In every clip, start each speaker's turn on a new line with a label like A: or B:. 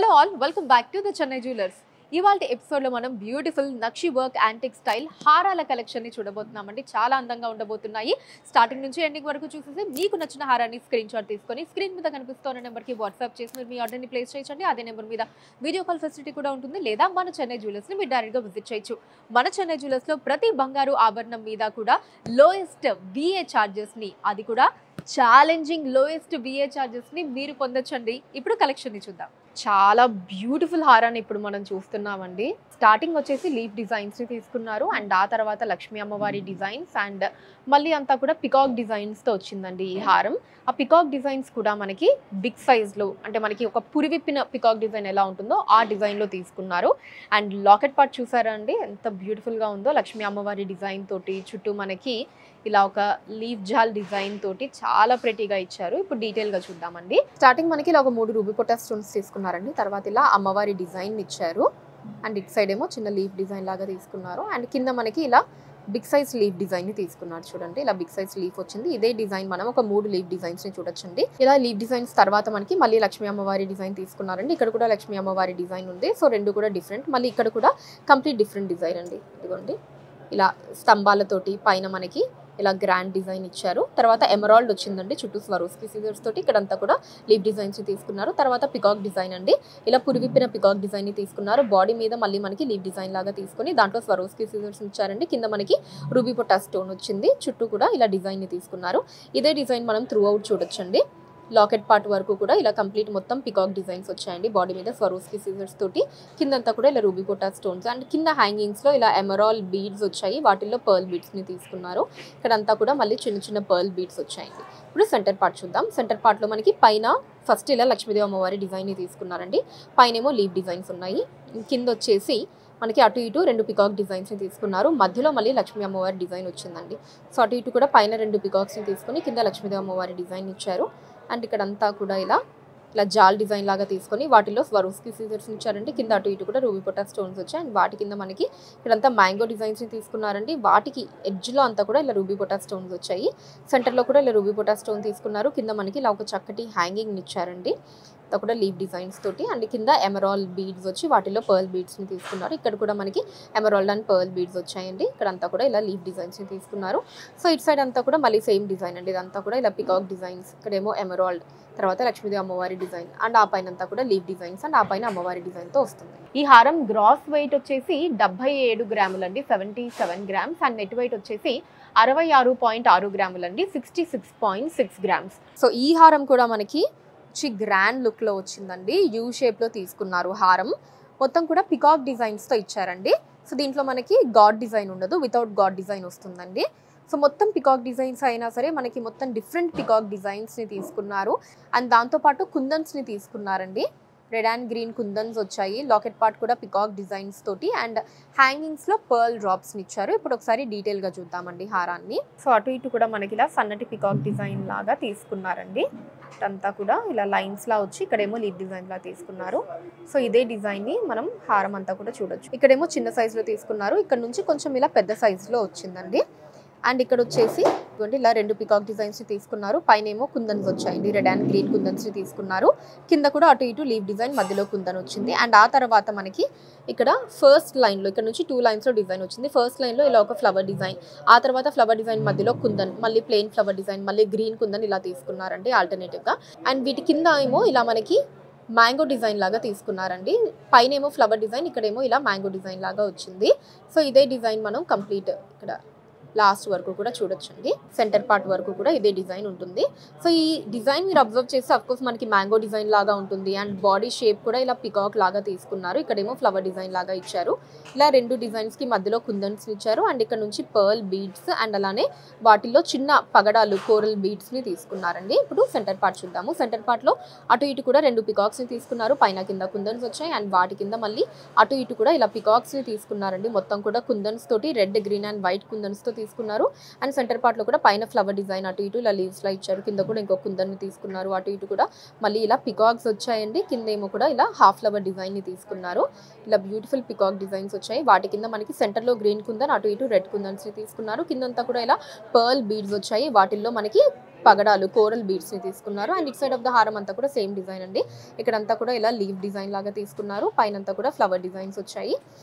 A: Hello all, welcome back to the Chennai jewellers. ఇవాళ ఎపిసోడ్లో మనం బ్యూటిఫుల్ నక్షి వర్క్ యాంటిక్ స్టైల్ హారాల కలెక్షన్ని చూడబోతున్నామండి. చాలా అందంగా ఉండబోతున్నాయి. స్టార్టింగ్ నుంచి ఎండింగ్ వరకు చూసేసి మీకు నచ్చిన హారాన్ని స్క్రీన్ షాట్ తీసుకొని స్క్రీన్ మీద కనిపిస్తున్న నెంబర్కి వాట్సాప్ చేసి మీరు మీ ఆర్డర్ని ప్లేస్ చేయొచ్చండి. అదే నెంబర్ మీద వీడియో కాల్ ఫెసిలిటీ కూడా ఉంటుంది. లేదా మన చెన్నై జ్యువెలర్స్ని మీరు డైరెక్ట్గా విజిట్ చేయొచ్చు. మన చెన్నై జ్యువెలర్స్లో ప్రతి బంగారు ఆభరణం మీద కూడా లోయెస్ట్ VA ఛార్జెస్ని, అది కూడా ఛాలెంజింగ్ లోయెస్ట్ VA ఛార్జెస్ని మీరు పొందొచ్చండి. ఇప్పుడు కలెక్షన్ని చూద్దాం. చాలా బ్యూటిఫుల్ హారాన్ని ఇప్పుడు మనం చూస్తున్నామండి. స్టార్టింగ్ వచ్చేసి లీఫ్ డిజైన్స్ని తీసుకున్నారు అండ్ ఆ తర్వాత లక్ష్మీ అమ్మవారి డిజైన్స్ అండ్ మళ్ళీ అంతా కూడా పికాక్ డిజైన్స్తో వచ్చిందండి ఈ హారం. ఆ పికాక్ డిజైన్స్ కూడా మనకి బిగ్ సైజ్లో, అంటే మనకి ఒక పురివిప్పిన పికాక్ డిజైన్ ఎలా ఉంటుందో ఆ డిజైన్లో తీసుకున్నారు. అండ్ లాకెట్ పార్ట్ చూసారా అండి, ఎంత బ్యూటిఫుల్గా ఉందో. లక్ష్మీ అమ్మవారి డిజైన్ తోటి చుట్టూ మనకి ఇలా ఒక లీఫ్ జాల్ డిజైన్ తోటి చాలా ప్రెటీగా ఇచ్చారు. ఇప్పుడు డీటెయిల్గా చూద్దామండి. స్టార్టింగ్ మనకి ఇలా ఒక 3 రూబీ పొటా స్టోన్స్ తీసుకున్నారండి. తర్వాత ఇలా అమ్మవారి డిజైన్ ఇచ్చారు అండ్ ఇట్ సైడ్ ఏమో చిన్న లీఫ్ డిజైన్ లాగా తీసుకున్నారు. అండ్ కింద మనకి ఇలా బిగ్ సైజ్ లీఫ్ డిజైన్ ని తీసుకున్నారు. చూడండి, ఇలా బిగ్ సైజ్ లీఫ్ వచ్చింది. ఇదే డిజైన్ మనం ఒక 3 లీఫ్ డిజైన్స్ ని చూడొచ్చండి. ఇలా లీఫ్ డిజైన్స్ తర్వాత మనకి మళ్ళీ లక్ష్మీ అమ్మవారి డిజైన్ తీసుకున్నారండి. ఇక్కడ కూడా లక్ష్మీ అమ్మవారి డిజైన్ ఉంది. సో రెండు కూడా డిఫరెంట్. మళ్ళీ ఇక్కడ కూడా కంప్లీట్ డిఫరెంట్ డిజైన్ అండి. ఇదిగోండి, ఇలా స్తంభాలతోటి పైన మనకి ఇలా గ్రాండ్ డిజైన్ ఇచ్చారు. తర్వాత ఎమరాల్డ్ వచ్చిందండి చుట్టూ స్వరోస్కి సీజర్స్ తోటి. ఇక్కడంతా కూడా లీఫ్ డిజైన్స్ తీసుకున్నారు. తర్వాత పికాక్ డిజైన్ అండి, ఇలా పురివిప్పిన పికాక్ డిజైన్ ని తీసుకున్నారు. బాడీ మీద మళ్ళీ మనకి లీఫ్ డిజైన్ లాగా తీసుకొని దాంట్లో స్వరోస్కి సీజర్స్ ఇచ్చారండి. కింద మనకి రూబీ పొటా స్టోన్ వచ్చింది. చుట్టూ కూడా ఇలా డిజైన్ ని తీసుకున్నారు. ఇదే డిజైన్ మనం త్రూ అవుట్ చూడొచ్చండి. లాకెట్ పార్ట్ వరకు కూడా ఇలా కంప్లీట్ మొత్తం పికాక్ డిజైన్స్ వచ్చాయండి. బాడీ మీద స్వరోస్కి సీజర్స్ తోటి, కిందంతా కూడా ఇలా రూబీ పొటా స్టోన్స్ అండ్ కింద హ్యాంగింగ్స్లో ఇలా ఎమరాల్ బీడ్స్ వచ్చాయి. వాటిల్లో పర్ల్ బీడ్స్ని తీసుకున్నారు. ఇక్కడంతా కూడా మళ్ళీ చిన్న చిన్న పర్ల్ బీడ్స్ వచ్చాయండి. ఇప్పుడు సెంటర్ పార్ట్ చూద్దాం. సెంటర్ పార్ట్లో మనకి పైన ఫస్ట్ ఇలా లక్ష్మీదేవి అమ్మవారి డిజైన్ని తీసుకున్నారండి. పైన ఏమో లీఫ్ డిజైన్స్ ఉన్నాయి. కింద వచ్చేసి మనకి అటు ఇటు 2 పికాక్ డిజైన్స్ని తీసుకున్నారు. మధ్యలో మళ్ళీ లక్ష్మీ అమ్మవారి డిజైన్ వచ్చిందండి. సో అటు ఇటు కూడా పైన 2 పికాక్స్ని తీసుకొని కింద లక్ష్మీదేవి అమ్మవారి డిజైన్ ఇచ్చారు. అండ్ ఇక్కడంతా కూడా ఇలా జాల్ డిజైన్ లాగా తీసుకొని వాటిలో స్వరోస్కి సీజర్స్ ఇచ్చారండి. కింద అటు ఇటు కూడా రూబీ పొటా స్టోన్స్ వచ్చాయి. అండ్ వాటి కింద మనకి ఇక్కడంతా మ్యాంగో డిజైన్స్ని తీసుకున్నారండి. వాటికి ఎడ్జ్లో అంతా కూడా ఇలా రూబీ పొటా స్టోన్స్ వచ్చాయి. సెంటర్లో కూడా ఇలా రూబీ పొటా స్టోన్ తీసుకున్నారు. కింద మనకి ఇలా ఒక చక్కటి హ్యాంగింగ్ ఇచ్చారండి. అంతా కూడా లీఫ్ డిజైన్స్ తోటి. అండ్ కింద ఎమరాల్ బీడ్స్ వచ్చి వాటిలో పర్ల్ బీడ్స్ని తీసుకున్నారు. ఇక్కడ కూడా మనకి ఎమరాల్డ్ అండ్ పర్ల్ బీడ్స్ వచ్చాయండి. ఇక్కడంతా కూడా ఇలా లీఫ్ డిజైన్స్ని తీసుకున్నారు. సో ఇటు సైడ్ అంతా కూడా మళ్ళీ సేమ్ డిజైన్ అండి. ఇదంతా కూడా ఇలా పికాక్ డిజైన్స్. ఇక్కడేమో ఎమరాల్డ్, తర్వాత లక్ష్మీదేవి అమ్మవారి డిజైన్ అండ్ ఆ పైన అంతా కూడా లీఫ్ డిజైన్స్ అండ్ ఆ పైన అమ్మవారి డిజైన్తో వస్తుంది. ఈ హారం గ్రాస్ వెయిట్ వచ్చేసి 77 గ్రాములు అండి, 77 గ్రామ్స్. అండ్ నెట్ వెయిట్ వచ్చేసి 66.6 గ్రాములు అండి, 66.6 గ్రామ్స్. సో ఈ హారం కూడా మనకి గ్రాండ్ లుక్లో వచ్చిందండి. యూ షేప్లో తీసుకున్నారు హారం. మొత్తం కూడా పికాక్ డిజైన్స్తో ఇచ్చారండి. సో దీంట్లో మనకి గాడ్ డిజైన్ ఉండదు, వితౌట్ గాడ్ డిజైన్ వస్తుందండి. సో మొత్తం పికాక్ డిజైన్స్ అయినా సరే మనకి మొత్తం డిఫరెంట్ పికాక్ డిజైన్స్ని తీసుకున్నారు. అండ్ దాంతోపాటు కుందన్స్ని తీసుకున్నారండి. రెడ్ అండ్ గ్రీన్ కుందన్స్ వచ్చాయి. లాకెట్ పార్ట్ కూడా పికాక్ డిజైన్స్ తోటి అండ్ హ్యాంగింగ్స్లో పర్ల్ డ్రాప్స్ని ఇచ్చారు. ఇప్పుడు ఒకసారి డీటెయిల్గా చూద్దామండి హారాన్ని. సో అటు ఇటు కూడా మనకి ఇలా సన్నటి పికాక్ డిజైన్ లాగా తీసుకున్నారండి. అంతా కూడా ఇలా లైన్స్లా వచ్చి ఇక్కడేమో లీఫ్ డిజైన్ లా తీసుకున్నారు. సో ఇదే డిజైన్ని మనం హారం అంతా కూడా చూడొచ్చు. ఇక్కడేమో చిన్న సైజులో తీసుకున్నారు. ఇక్కడ నుంచి కొంచెం ఇలా పెద్ద సైజులో వచ్చిందండి. అండ్ ఇక్కడ వచ్చేసి ఇలా 2 పికాక్ డిజైన్స్ని తీసుకున్నారు. పైన ఏమో కుందన్స్ వచ్చాయండి, రెడ్ అండ్ గ్రీన్ కుందన్స్ని తీసుకున్నారు. కింద కూడా అటు ఇటు లీఫ్ డిజైన్, మధ్యలో కుందన్ వచ్చింది. అండ్ ఆ తర్వాత మనకి ఇక్కడ ఫస్ట్ లైన్లో ఇక్కడ నుంచి 2 లైన్స్లో డిజైన్ వచ్చింది. ఫస్ట్ లైన్లో ఇలా ఒక ఫ్లవర్ డిజైన్, ఆ తర్వాత ఫ్లవర్ డిజైన్ మధ్యలో కుందన్, మళ్ళీ ప్లెయిన్ ఫ్లవర్ డిజైన్, మళ్ళీ గ్రీన్ కుందన్ ఇలా తీసుకున్నారండి ఆల్టర్నేటివ్గా. అండ్ వీటి కింద ఏమో ఇలా మనకి మ్యాంగో డిజైన్ లాగా తీసుకున్నారండి. పైన ఏమో ఫ్లవర్ డిజైన్, ఇక్కడేమో ఇలా మ్యాంగో డిజైన్ లాగా వచ్చింది. సో ఇదే డిజైన్ మనం కంప్లీట్ ఇక్కడ లాస్ట్ వరకు కూడా చూడొచ్చండి. సెంటర్ పార్ట్ వరకు కూడా ఇదే డిజైన్ ఉంటుంది. సో ఈ డిజైన్ మీరు అబ్జర్వ్ చేస్తే అఫ్కోర్స్ మనకి మ్యాంగో డిజైన్ లాగా ఉంటుంది. అండ్ బాడీ షేప్ కూడా ఇలా పికాక్ లాగా తీసుకున్నారు. ఇక్కడేమో ఫ్లవర్ డిజైన్ లాగా ఇచ్చారు. ఇలా 2 డిజైన్స్కి మధ్యలో కుందన్స్ ఇచ్చారు. అండ్ ఇక్కడ నుంచి పర్ల్ బీడ్స్ అండ్ అలానే వాటిల్లో చిన్న పగడాలు కోరల్ బీడ్స్ని తీసుకున్నారండి. ఇప్పుడు సెంటర్ పార్ట్ చూద్దాము. సెంటర్ పార్ట్లో అటు ఇటు కూడా 2 పికాక్స్ని తీసుకున్నారు. పైన కింద కుందన్స్ వచ్చాయి. అండ్ వాటి కింద మళ్ళీ అటు ఇటు కూడా ఇలా పికాక్స్ని తీసుకున్నారండి. మొత్తం కూడా కుందన్స్ తోటి రెడ్, గ్రీన్ అండ్ వైట్ కుందన్స్తో తీసుకున్నారు. అండ్ సెంటర్ పార్ట్లో కూడా పైన ఫ్లవర్ డిజైన్ అటు ఇటు ఇలా లీవ్స్లా ఇచ్చారు. కింద కూడా ఇంకో కుందన్ని తీసుకున్నారు. అటు ఇటు కూడా మళ్ళీ ఇలా పికాక్స్ వచ్చాయండి. కింద ఏమో కూడా ఇలా హాఫ్ ఫ్లవర్ డిజైన్ని తీసుకున్నారు. ఇలా బ్యూటిఫుల్ పికాక్ డిజైన్స్ వచ్చాయి. వాటి కింద మనకి సెంటర్లో గ్రీన్ కుందన్, అటు ఇటు రెడ్ కుందన్స్ని తీసుకున్నారు. కిందంతా కూడా ఇలా పర్ల్ బీడ్స్ వచ్చాయి. వాటిల్లో మనకి పగడాలు కోరల్ బీడ్స్ ని తీసుకున్నారు. And it side of the హారం అంతా కూడా సేమ్ డిజైన్ అండి. ఇక్కడంతా కూడా ఇలా లీవ్ డిజైన్ లాగా తీసుకున్నారు. పైనంతా కూడా ఫ్లవర్ డిజైన్స్ వచ్చాయి.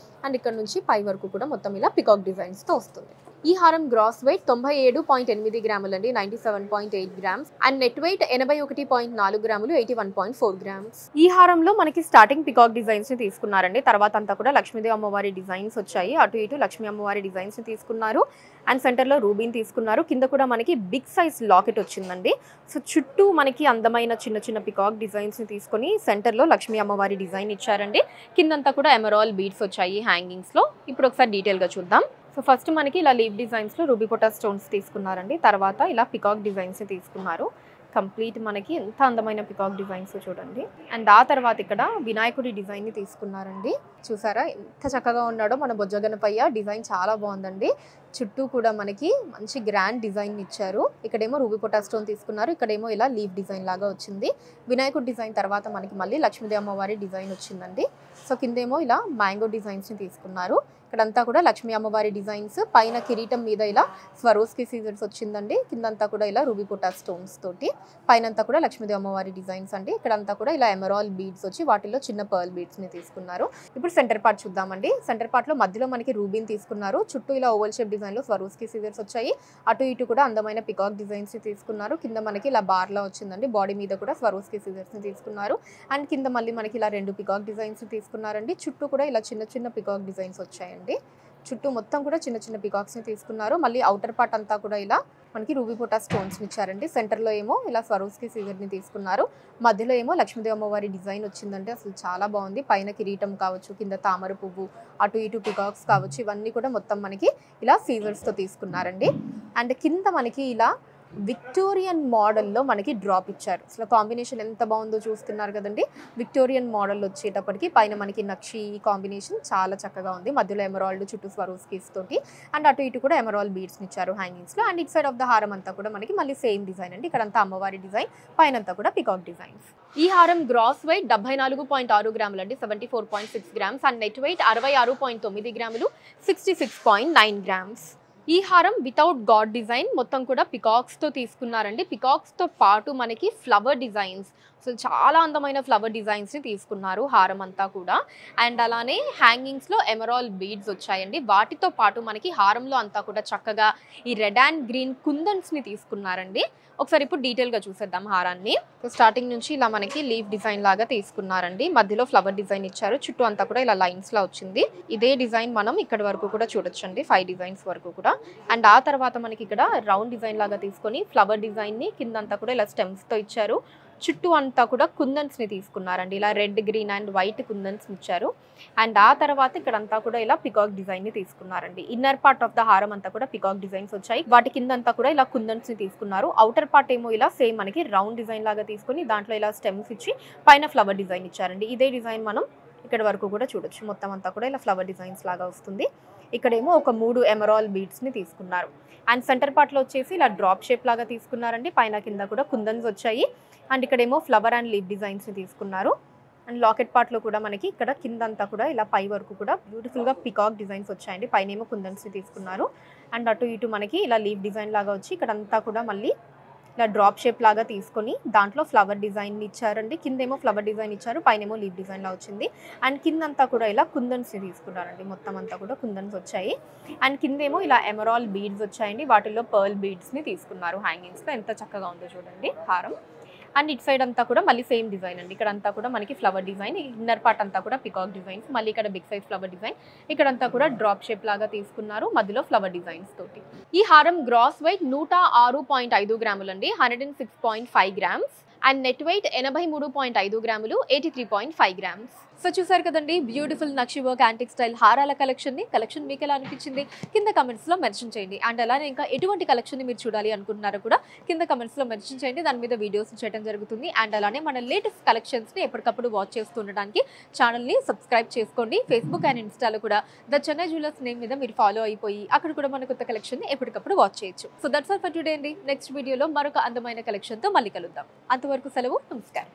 A: అండ్ ఇక్కడ నుంచి పై వరకు కూడా మొత్తం ఇలా పికాక్ డిజైన్స్ తో వస్తుంది. ఈ హారం గ్రాస్ వెయిట్ 97.8 గ్రాములు అండి, 97.8 గ్రామ్స్. అండ్ నెట్ వెయిట్ 81.4 గ్రాములు, 81.4 గ్రామ్స్. ఈ హారంలో మనకి స్టార్టింగ్ పికాక్ డిజైన్స్ ని తీసుకున్నారండి. తర్వాత అంతా కూడా లక్ష్మీదేవి అమ్మవారి డిజైన్స్ వచ్చాయి. అటు ఇటు లక్ష్మీ అమ్మవారి డిజైన్స్ ని తీసుకున్నారు. అండ్ సెంటర్ లో రూబీన్ తీసుకున్నారు. కింద కూడా మనకి బిగ్ సైజ్ లాకెట్ వచ్చిందండి. సో చుట్టూ మనకి అందమైన చిన్న చిన్న పికాక్ డిజైన్స్ ని తీసుకొని సెంటర్ లో లక్ష్మీ అమ్మవారి డిజైన్ ఇచ్చారండి. కిందంతా కూడా ఎమరాల్ బీడ్స్ వచ్చాయి హ్యాంగింగ్స్ లో. ఇప్పుడు ఒకసారి డీటెయిల్ గా చూద్దాం. సో ఫస్ట్ మనకి ఇలా లీవ్ డిజైన్స్లో రూబీ పొటా స్టోన్స్ తీసుకున్నారండి. తర్వాత ఇలా పికాక్ డిజైన్స్ తీసుకున్నారు. కంప్లీట్ మనకి ఎంత అందమైన పికాక్ డిజైన్స్ చూడండి. అండ్ ఆ తర్వాత ఇక్కడ వినాయకుడి డిజైన్ని తీసుకున్నారండి. చూసారా ఎంత చక్కగా ఉన్నాడో మన బొజ్జగనపయ్య. డిజైన్ చాలా బాగుందండి. చుట్టూ కూడా మనకి మంచి గ్రాండ్ డిజైన్ ఇచ్చారు. ఇక్కడేమో రూబీ పొటా స్టోన్ తీసుకున్నారు. ఇక్కడేమో ఇలా లీవ్ డిజైన్ లాగా వచ్చింది. వినాయకుడి డిజైన్ తర్వాత మనకి మళ్ళీ లక్ష్మీదేవి అమ్మవారి డిజైన్ వచ్చిందండి. సో కిందేమో ఇలా మ్యాంగో డిజైన్స్ని తీసుకున్నారు. ఇక్కడంతా కూడా లక్ష్మీ అమ్మవారి డిజైన్స్, పైన కిరీటం మీద ఇలా స్వరోస్కి సీజర్స్ వచ్చిందండి. కిందంతా కూడా ఇలా రూబీ పొటా స్టోన్స్ తోటి, పైనంతా కూడా లక్ష్మీదేవి అమ్మవారి డిజైన్స్ అండి. ఇక్కడంతా కూడా ఇలా ఎమరాల్ బీడ్స్ వచ్చి వాటిలో చిన్న పర్ల్ బీడ్స్ ని తీసుకున్నారు. ఇప్పుడు సెంటర్ పార్ట్ చూద్దామండి. సెంటర్ పార్ట్ లో మధ్యలో మనకి రూబీన్ తీసుకున్నారు. చుట్టూ ఇలా ఓవల్ షేప్ డిజైన్ లో స్వరోస్కి సీజర్స్ వచ్చాయి. అటు ఇటు కూడా అందమైన పికాక్ డిజైన్స్ ని తీసుకున్నారు. కింద మనకి ఇలా బార్లా వచ్చిందండి. బాడీ మీద కూడా స్వరోస్కి సీజర్స్ ని తీసుకున్నారు. అండ్ కింద మళ్ళీ మనకి ఇలా రెండు పికాక్ డిజైన్స్ తీసుకున్నారండి. చుట్టూ కూడా ఇలా చిన్న చిన్న పికాక్ డిజైన్స్ వచ్చాయండి. చుట్టూ మొత్తం కూడా చిన్న చిన్న పికాక్స్ ని తీసుకున్నారు. మళ్ళీ అవుటర్ పార్ట్ అంతా కూడా ఇలా మనకి రూబీ పొటా స్టోన్స్ ఇచ్చారండి. సెంటర్ లో ఏమో ఇలా స్వరోస్కి సీజర్ ని తీసుకున్నారు. మధ్యలో ఏమో లక్ష్మీదేవి అమ్మవారి డిజైన్ వచ్చిందంటే అసలు చాలా బాగుంది. పైన కిరీటం కావచ్చు, కింద తామర పువ్వు, అటు ఇటు పికాక్స్ కావచ్చు, ఇవన్నీ కూడా మొత్తం మనకి ఇలా సీజర్స్ తో తీసుకున్నారండి. అండ్ కింద మనకి ఇలా విక్టోరియన్ మోడల్లో మనకి డ్రాప్ ఇచ్చారు. అసలు కాంబినేషన్ ఎంత బాగుందో చూస్తున్నారు కదండి. విక్టోరియన్ మోడల్ వచ్చేటప్పటికి పైన మనకి నక్షి కాంబినేషన్ చాలా చక్కగా ఉంది. మధ్యలో ఎమరాల్డ్, చుట్టూ స్వరోస్కీస్ తోటి, అండ్ అటు ఇటు కూడా ఎమరాల్డ్ బీడ్స్ ఇచ్చారు హ్యాంగింగ్స్ లో. And it side of the హారం అంతా కూడా మనకి మళ్ళీ సేమ్ డిజైన్ అండి. ఇక్కడంతా అమ్మవారి డిజైన్, పైనంతా కూడా పికాక్ డిజైన్స్. ఈ హారం గ్రాస్ వెయిట్ 74.6 గ్రాములు అండి, 74.6 గ్రామ్స్. అండ్ నెట్ వెయిట్ 66.9 గ్రాములు, 66.9 గ్రామ్స్. ఈ హారం వితౌట్ గాడ్ డిజైన్, మొత్తం కూడా పికాక్స్ తో తీసుకున్నారండి. పికాక్స్ తో పాటు మనకి ఫ్లవర్ డిజైన్స్, అసలు చాలా అందమైన ఫ్లవర్ డిజైన్స్ ని తీసుకున్నారు హారం అంతా కూడా. అండ్ అలానే హ్యాంగింగ్స్ లో ఎమరాల్ బీడ్స్ వచ్చాయండి. వాటితో పాటు మనకి హారంలో అంతా కూడా చక్కగా ఈ రెడ్ అండ్ గ్రీన్ కుందన్స్ ని తీసుకున్నారండి. ఒకసారి ఇప్పుడు డీటెయిల్ గా చూసేద్దాం హారాన్ని. స్టార్టింగ్ నుంచి ఇలా మనకి లీఫ్ డిజైన్ లాగా తీసుకున్నారండి. మధ్యలో ఫ్లవర్ డిజైన్ ఇచ్చారు. చుట్టూ అంతా కూడా ఇలా లైన్స్ లా వచ్చింది. ఇదే డిజైన్ మనం ఇక్కడ వరకు కూడా చూడొచ్చండి, 5 డిజైన్స్ వరకు కూడా. అండ్ ఆ తర్వాత మనకి ఇక్కడ రౌండ్ డిజైన్ లాగా తీసుకొని ఫ్లవర్ డిజైన్ ని కిందంతా కూడా ఇలా స్టెమ్స్ తో ఇచ్చారు. చుట్టూ అంతా కూడా కుందన్స్ ని తీసుకున్నారండి. ఇలా రెడ్, గ్రీన్ అండ్ వైట్ కుందన్స్ ఇచ్చారు. అండ్ ఆ తర్వాత ఇక్కడ అంతా కూడా ఇలా పికాక్ డిజైన్ ని తీసుకున్నారండి. ఇన్నర్ పార్ట్ ఆఫ్ ద హారం అంతా కూడా పికాక్ డిజైన్స్ వచ్చాయి. వాటి కిందంతా కూడా ఇలా కుందన్స్ ని తీసుకున్నారు. అవుటర్ పార్ట్ ఏమో ఇలా సేమ్ మనకి రౌండ్ డిజైన్ లాగా తీసుకొని దాంట్లో ఇలా స్టెమ్స్ ఇచ్చి పైన ఫ్లవర్ డిజైన్ ఇచ్చారండి. ఇదే డిజైన్ మనం ఇక్కడ వరకు కూడా చూడొచ్చు. మొత్తం అంతా కూడా ఇలా ఫ్లవర్ డిజైన్స్ లాగా వస్తుంది. ఇక్కడేమో ఒక 3 ఎమరాల్ బీడ్స్ ని తీసుకున్నారు. అండ్ సెంటర్ పార్ట్ లో వచ్చేసి ఇలా డ్రాప్ షేప్ లాగా తీసుకున్నారండి. పైన కింద కూడా కుందన్స్ వచ్చాయి. అండ్ ఇక్కడేమో ఫ్లవర్ అండ్ లీవ్ డిజైన్స్ ని తీసుకున్నారు. అండ్ లాకెట్ పార్ట్ లో కూడా మనకి ఇక్కడ కిందంతా కూడా ఇలా పై వరకు కూడా బ్యూటిఫుల్ గా పికాక్ డిజైన్స్ వచ్చాయండి. పైన ఏమో కుందన్స్ ని తీసుకున్నారు. అండ్ అటు ఇటు మనకి ఇలా లీవ్ డిజైన్ లాగా వచ్చి ఇక్కడంతా కూడా మళ్ళీ ఇలా డ్రాప్ షేప్ లాగా తీసుకొని దాంట్లో ఫ్లవర్ డిజైన్ ఇచ్చారండి. కిందేమో ఫ్లవర్ డిజైన్ ఇచ్చారు, పైనేమో లీవ్ డిజైన్ లా వచ్చింది. అండ్ కిందంతా కూడా ఇలా కుందన్స్ తీసుకున్నారండి. మొత్తం అంతా కూడా కుందన్స్ వచ్చాయి. అండ్ కిందేమో ఇలా ఎమరాల్ బీడ్స్ వచ్చాయండి. వాటిల్లో పర్ల్ బీడ్స్ ని తీసుకున్నారు హ్యాంగింగ్స్ లో. ఎంత చక్కగా ఉందో చూడండి హారం. అండ్ ఇట్ సైడ్ అంతా కూడా మళ్ళీ సేమ్ డిజైన్ అండి. ఇక్కడ అంతా కూడా మనకి ఫ్లవర్ డిజైన్, ఇన్నర్ పార్ట్ అంతా కూడా పికాక్ డిజైన్స్, మళ్ళీ ఇక్కడ బిగ్ సైజ్ ఫ్లవర్ డిజైన్, ఇక్కడంతా కూడా డ్రాప్ షేప్ లాగా తీసుకున్నారు, మధ్యలో ఫ్లవర్ డిజైన్స్ తోటి. ఈ హారం గ్రాస్ వెయిట్ 106.5 గ్రాములు అండి, 106.5 గ్రామ్స్. అండ్ నెట్ వెయిట్ 83.5 గ్రాములు, 83.5 గ్రామ్స్. సో చూసారు కదండి బ్యూటిఫుల్ నక్షి వర్క్ యాంటిక్ స్టైల్ హారాల కలెక్షన్ మీకు ఎలా అనిపించింది కింద కమెంట్స్ లో మెన్షన్ చేయండి. అండ్ అలానే ఇంకా ఎటువంటి కలెక్షన్ మీరు చూడాలి అనుకుంటున్నారో కూడా కింద కమెంట్స్ లో మెన్షన్ చేయండి. దాని మీద వీడియోస్ చేయడం జరుగుతుంది. అండ్ అలానే మన లేటెస్ట్ కలెక్షన్స్ ని ఎప్పటికప్పుడు వాచ్ చేస్తూ ఉండడానికి ఛానల్ ని సబ్స్క్రైబ్ చేసుకోండి. ఫేస్బుక్ అండ్ ఇన్స్టాలో కూడా ద చెన్నై జ్యువెలర్స్ నేమ్ మీద మీరు ఫాలో అయిపోయి అక్కడ కూడా మన కొత్త కలెక్షన్ ని ఎప్పటికప్పుడు వాచ్ చేయొచ్చు. So that's all for today అండి. నెక్స్ట్ వీడియోలో మరొక అందమైన కలెక్షన్ తో మళ్ళీ కలుద్దాం. అంతవరకు సెలవు, నమస్కారం.